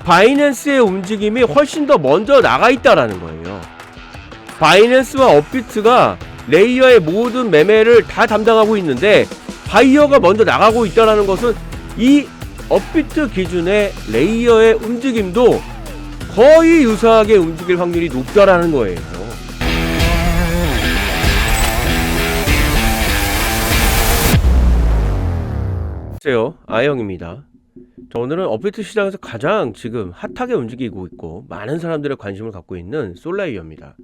바이낸스의 움직임이 훨씬 더 먼저 나가 있다라는 거예요. 바이낸스와 업비트가 레이어의 모든 매매를 다 담당하고 있는데 바이어가 먼저 나가고 있다는 것은 이 업비트 기준의 레이어의 움직임도 거의 유사하게 움직일 확률이 높다라는 거예요. 안녕하세요, 아영입니다. 오늘은 업비트 시장에서 가장 지금 핫하게 움직이고 있고 많은 사람들의 관심을 갖고 있는 솔레이어입니다.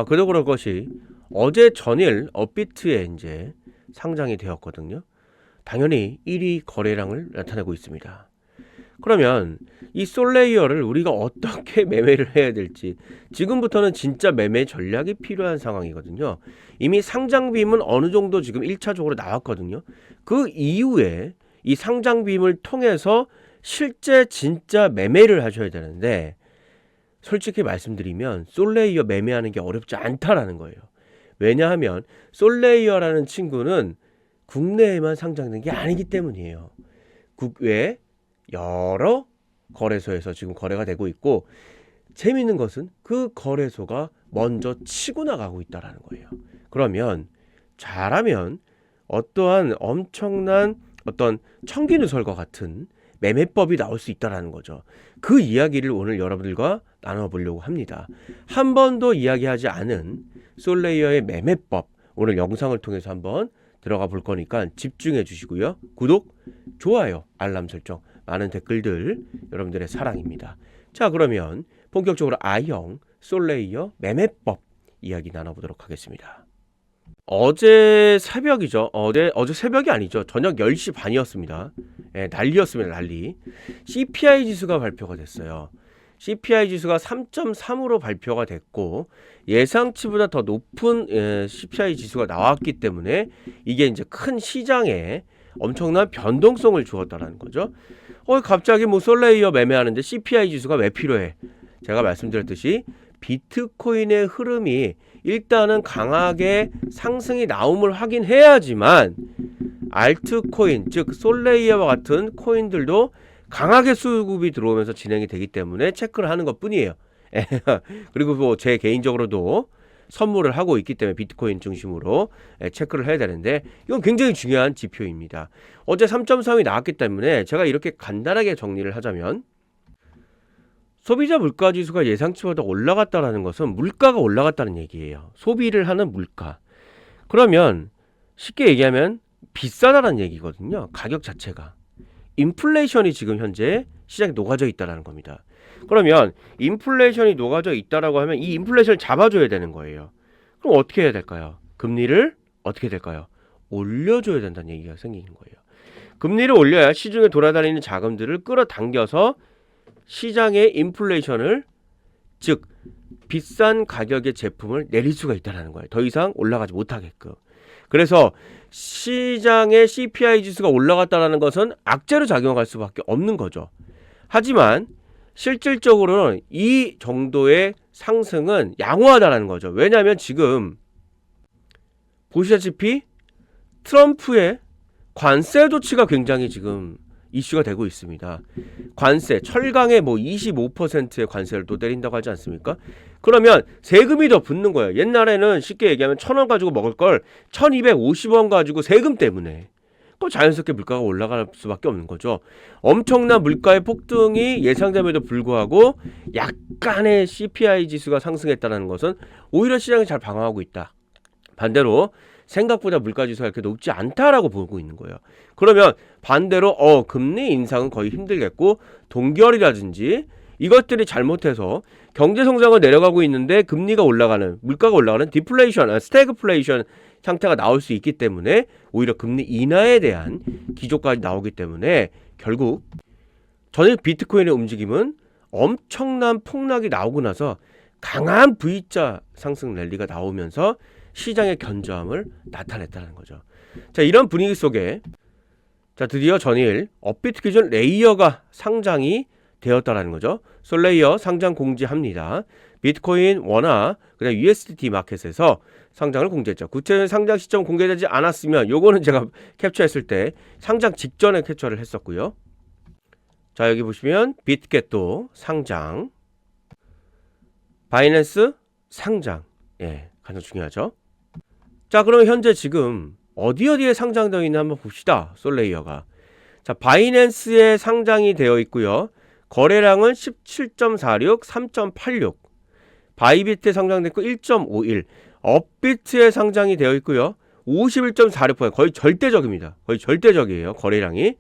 그도 그럴 것이 어제 전일 업비트에 이제 상장이 되었거든요. 당연히 1위 거래량을 나타내고 있습니다. 그러면 이 솔레이어를 우리가 어떻게 매매를 해야 될지 지금부터는 진짜 매매 전략이 필요한 상황이거든요. 이미 상장빔은 어느 정도 지금 1차적으로 나왔거든요. 그 이후에 이 상장빔을 통해서 실제 진짜 매매를 하셔야 되는데 솔직히 말씀드리면 솔레이어 매매하는 게 어렵지 않다라는 거예요. 왜냐하면 솔레이어라는 친구는 국내에만 상장된 게 아니기 때문이에요. 국외 여러 거래소에서 지금 거래가 되고 있고 재미있는 것은 그 거래소가 먼저 치고 나가고 있다는 거예요. 그러면 잘하면 어떠한 엄청난 어떤 청기누설과 같은 매매법이 나올 수 있다는 거죠. 그 이야기를 오늘 여러분들과 나눠보려고 합니다. 한 번도 이야기하지 않은 솔레이어의 매매법 오늘 영상을 통해서 한번 들어가 볼 거니까 집중해 주시고요. 구독, 좋아요, 알람 설정, 많은 댓글들 여러분들의 사랑입니다. 자, 그러면 본격적으로 아영 솔레이어 매매법 이야기 나눠보도록 하겠습니다. 어제 새벽이죠. 어제 새벽이 아니죠. 저녁 10시 반이었습니다. 난리였습니다. 난리. CPI 지수가 발표가 됐어요. CPI 지수가 3.3으로 발표가 됐고 예상치보다 더 높은 CPI 지수가 나왔기 때문에 이게 이제 큰 시장에 엄청난 변동성을 주었다는 거죠. 갑자기 뭐 솔레이어 매매하는데 CPI 지수가 왜 필요해? 제가 말씀드렸듯이 비트코인의 흐름이 일단은 강하게 상승이 나옴을 확인해야지만 알트코인, 즉 솔레이어와 같은 코인들도 강하게 수급이 들어오면서 진행이 되기 때문에 체크를 하는 것 뿐이에요. 그리고 뭐 제 개인적으로도 선물을 하고 있기 때문에 비트코인 중심으로 체크를 해야 되는데 이건 굉장히 중요한 지표입니다. 어제 3.3이 나왔기 때문에 제가 이렇게 간단하게 정리를 하자면 소비자 물가지수가 예상치보다 올라갔다는 것은 물가가 올라갔다는 얘기예요. 소비를 하는 물가. 그러면 쉽게 얘기하면 비싸다는 얘기거든요. 가격 자체가. 인플레이션이 지금 현재 시장에 녹아져 있다는 겁니다. 그러면 인플레이션이 녹아져 있다라고 하면 이 인플레이션을 잡아줘야 되는 거예요. 그럼 어떻게 해야 될까요? 금리를 어떻게 될까요? 올려줘야 된다는 얘기가 생기는 거예요. 금리를 올려야 시중에 돌아다니는 자금들을 끌어당겨서 시장의 인플레이션을 즉 비싼 가격의 제품을 내릴 수가 있다는 거예요. 더 이상 올라가지 못하게끔. 그래서 시장의 CPI 지수가 올라갔다는 것은 악재로 작용할 수밖에 없는 거죠. 하지만 실질적으로는 이 정도의 상승은 양호하다는 거죠. 왜냐하면 지금 보시다시피 트럼프의 관세 조치가 굉장히 지금 이슈가 되고 있습니다. 관세, 철강에 뭐 25%의 관세를 또 때린다고 하지 않습니까? 그러면 세금이 더 붙는 거예요. 옛날에는 쉽게 얘기하면 1,000원 가지고 먹을 걸 1,250원 가지고 세금 때문에 또 자연스럽게 물가가 올라갈 수밖에 없는 거죠. 엄청난 물가의 폭등이 예상됨에도 불구하고 약간의 CPI 지수가 상승했다는 것은 오히려 시장이 잘 방어하고 있다. 반대로 생각보다 물가지수가 이렇게 높지 않다라고 보고 있는 거예요. 그러면 반대로 금리 인상은 거의 힘들겠고 동결이라든지 이것들이 잘못해서 경제 성장을 내려가고 있는데 금리가 올라가는 물가가 올라가는 디플레이션, 스태그플레이션 상태가 나올 수 있기 때문에 오히려 금리 인하에 대한 기조까지 나오기 때문에 결국 전일 비트코인의 움직임은 엄청난 폭락이 나오고 나서 강한 V자 상승 랠리가 나오면서 시장의 견저함을 나타냈다는 거죠. 자, 이런 분위기 속에 드디어 전일 업비트 기준 레이어가 상장이 되었다라는 거죠. 솔레이어 상장 공지합니다. 비트코인, 원화, 그다음 USDT 마켓에서 상장을 공지했죠. 구체적인 상장 시점 공개되지 않았으면 요거는 제가 캡처했을 때 상장 직전에 캡처를 했었고요. 자, 여기 보시면 빗겟도 상장, 바이낸스 상장. 예, 가장 중요하죠. 자, 그러면 현재 지금 어디에 상장되어 있나 한번 봅시다. 솔레이어가. 자, 바이낸스에 상장이 되어 있고요. 거래량은 17.46, 3.86. 바이비트에 상장됐고 1.51. 업비트에 상장이 되어 있고요. 51.46%. 거의 절대적입니다. 거의 절대적이에요. 거래량이.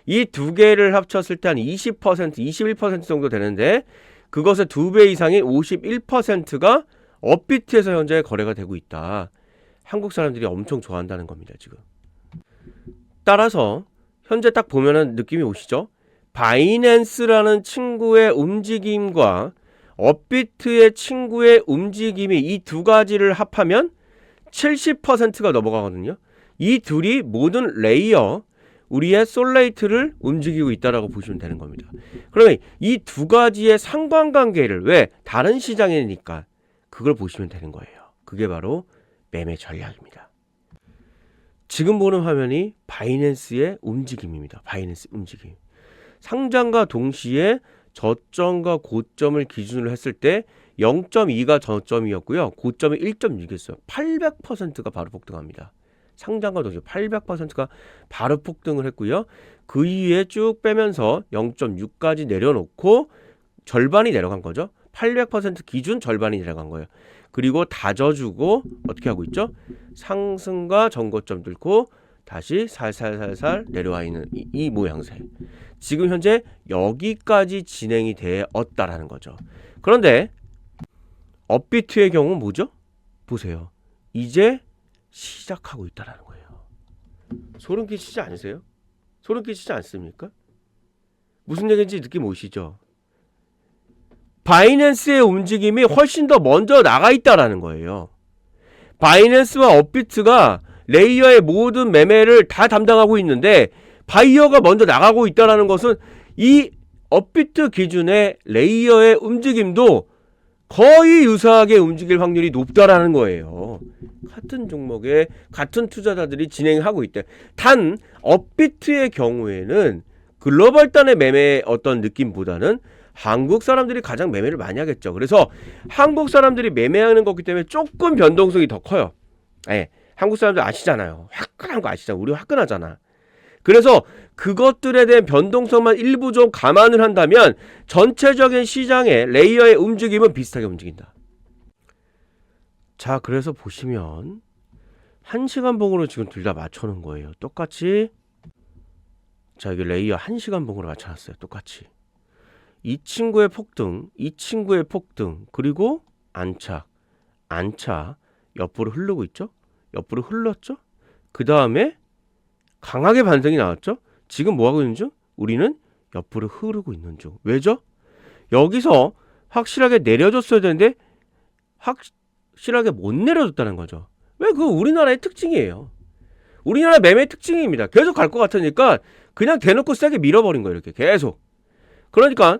이 두 개를 합쳤을 때 한 20%, 21% 정도 되는데 그것의 2배 이상인 51%가 업비트에서 현재 거래가 되고 있다. 한국 사람들이 엄청 좋아한다는 겁니다, 지금. 따라서 현재 딱 보면은 느낌이 오시죠? 바이낸스라는 친구의 움직임과 업비트의 친구의 움직임이 이 두 가지를 합하면 70%가 넘어가거든요. 이 둘이 모든 레이어, 우리의 솔레이트를 움직이고 있다라고 보시면 되는 겁니다. 그러면 이 두 가지의 상관관계를, 왜? 다른 시장이니까 그걸 보시면 되는 거예요. 그게 바로 매매 전략입니다. 지금 보는 화면이 바이낸스의 움직임입니다. 바이낸스 움직임. 상장과 동시에 저점과 고점을 기준으로 했을 때 0.2가 저점이었고요. 고점이 1.6이었어요. 800%가 바로 폭등합니다. 상장과 동시에 800%가 바로 폭등을 했고요. 그 이후에 쭉 빼면서 0.6까지 내려놓고 절반이 내려간 거죠. 800% 기준 절반이 내려간 거예요. 그리고 다져주고 어떻게 하고 있죠? 상승과 전고점 뚫고 다시 살살살살 내려와 있는 이 모양새. 지금 현재 여기까지 진행이 되었다라는 거죠. 그런데 업비트의 경우는 뭐죠? 보세요. 이제 시작하고 있다라는 거예요. 소름 끼치지 않으세요? 소름 끼치지 않습니까? 무슨 얘기인지 느낌 오시죠? 바이낸스의 움직임이 훨씬 더 먼저 나가 있다라는 거예요. 바이낸스와 업비트가 레이어의 모든 매매를 다 담당하고 있는데 바이어가 먼저 나가고 있다는 것은 이 업비트 기준의 레이어의 움직임도 거의 유사하게 움직일 확률이 높다라는 거예요. 같은 종목에 같은 투자자들이 진행하고 있대. 단 업비트의 경우에는 글로벌 단의 매매의 어떤 느낌보다는 한국 사람들이 가장 매매를 많이 하겠죠. 그래서 한국 사람들이 매매하는 거기 때문에 조금 변동성이 더 커요. 예, 한국 사람들 아시잖아요. 화끈한 거 아시잖아요. 우리 화끈하잖아. 그래서 그것들에 대한 변동성만 일부 좀 감안을 한다면 전체적인 시장의 레이어의 움직임은 비슷하게 움직인다. 자, 그래서 보시면 1시간 봉으로 지금 둘 다 맞춰놓은 거예요. 똑같이. 자, 여기 레이어 1시간 봉으로 맞춰놨어요. 똑같이. 이 친구의 폭등, 이 친구의 폭등, 그리고 안착, 옆으로 흐르고 있죠? 옆으로 흘렀죠? 그 다음에 강하게 반등이 나왔죠? 지금 뭐하고 있는 중? 우리는 옆으로 흐르고 있는 중. 왜죠? 여기서 확실하게 내려줬어야 되는데 확실하게 못 내려줬다는 거죠. 왜? 그거 우리나라의 특징이에요. 우리나라 매매 특징입니다. 계속 갈 것 같으니까 그냥 대놓고 세게 밀어버린 거예요. 이렇게 계속. 그러니까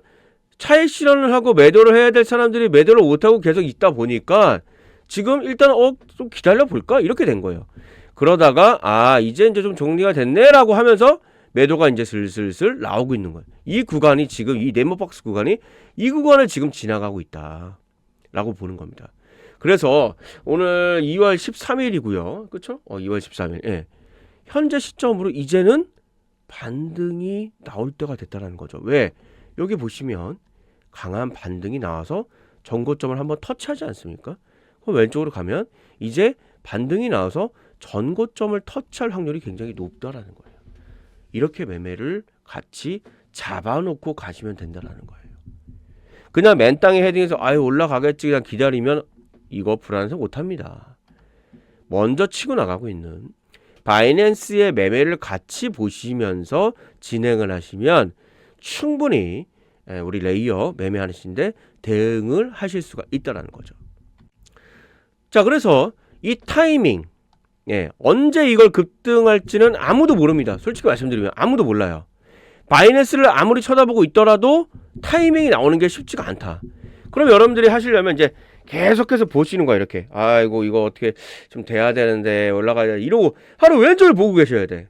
차익 실현을 하고 매도를 해야 될 사람들이 매도를 못하고 계속 있다 보니까 지금 일단 좀 기다려 볼까? 이렇게 된 거예요. 그러다가 이제 좀 정리가 됐네 라고 하면서 매도가 이제 슬슬슬 나오고 있는 거예요. 이 구간이 지금 이 네모박스 구간이 이 구간을 지금 지나가고 있다 라고 보는 겁니다. 그래서 오늘 2월 13일이고요. 그쵸? 2월 13일. 예. 현재 시점으로 이제는 반등이 나올 때가 됐다는 거죠. 왜? 여기 보시면 강한 반등이 나와서 전고점을 한번 터치하지 않습니까? 그럼 왼쪽으로 가면 이제 반등이 나와서 전고점을 터치할 확률이 굉장히 높다라는 거예요. 이렇게 매매를 같이 잡아놓고 가시면 된다라는 거예요. 그냥 맨 땅에 헤딩해서 올라가겠지 그냥 기다리면 이거 불안해서 못합니다. 먼저 치고 나가고 있는 바이낸스의 매매를 같이 보시면서 진행을 하시면 충분히 우리 레이어 매매하시는데 대응을 하실 수가 있다라는 거죠. 자, 그래서 이 타이밍, 언제 이걸 급등할지는 아무도 모릅니다. 솔직히 말씀드리면 아무도 몰라요. 바이낸스를 아무리 쳐다보고 있더라도 타이밍이 나오는 게 쉽지가 않다. 그럼 여러분들이 하시려면 이제 계속해서 보시는 거야. 이렇게 아이고 이거 어떻게 좀 돼야 되는데 올라가야 돼 이러고 하루 왼쪽을 보고 계셔야 돼.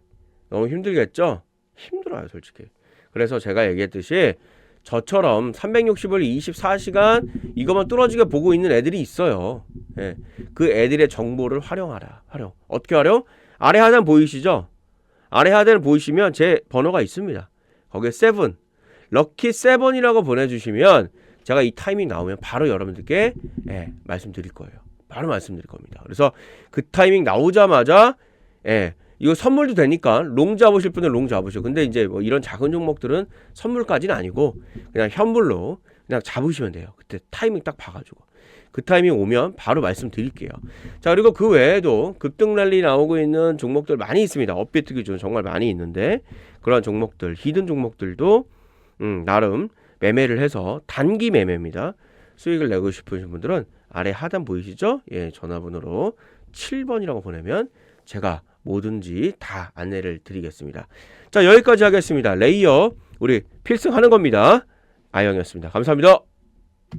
너무 힘들겠죠? 힘들어요 솔직히. 그래서 제가 얘기했듯이 저처럼 360을 24시간 이것만 뚫어지게 보고 있는 애들이 있어요. 예. 그 애들의 정보를 활용하라. 어떻게 활용? 아래 하단 보이시죠? 아래 하단을 보이시면 제 번호가 있습니다. 거기에 7, 럭키 7이라고 보내주시면 제가 이 타이밍 나오면 바로 여러분들께 말씀드릴 거예요. 바로 말씀드릴 겁니다. 그래서 그 타이밍 나오자마자 이거 선물도 되니까 롱 잡으실 분은 롱 잡으시고, 근데 이제 뭐 이런 작은 종목들은 선물까지는 아니고 그냥 현물로 그냥 잡으시면 돼요. 그때 타이밍 딱 봐가지고 그 타이밍 오면 바로 말씀드릴게요. 자, 그리고 그 외에도 급등 랠리 나오고 있는 종목들 많이 있습니다. 업비트 기준 정말 많이 있는데 그런 종목들, 히든 종목들도 나름 매매를 해서 단기 매매입니다. 수익을 내고 싶으신 분들은 아래 하단 보이시죠? 예, 전화번호로 7번이라고 보내면 제가 뭐든지 다 안내를 드리겠습니다. 자, 여기까지 하겠습니다. 레이어 우리 필승하는 겁니다. 아영이었습니다. 감사합니다.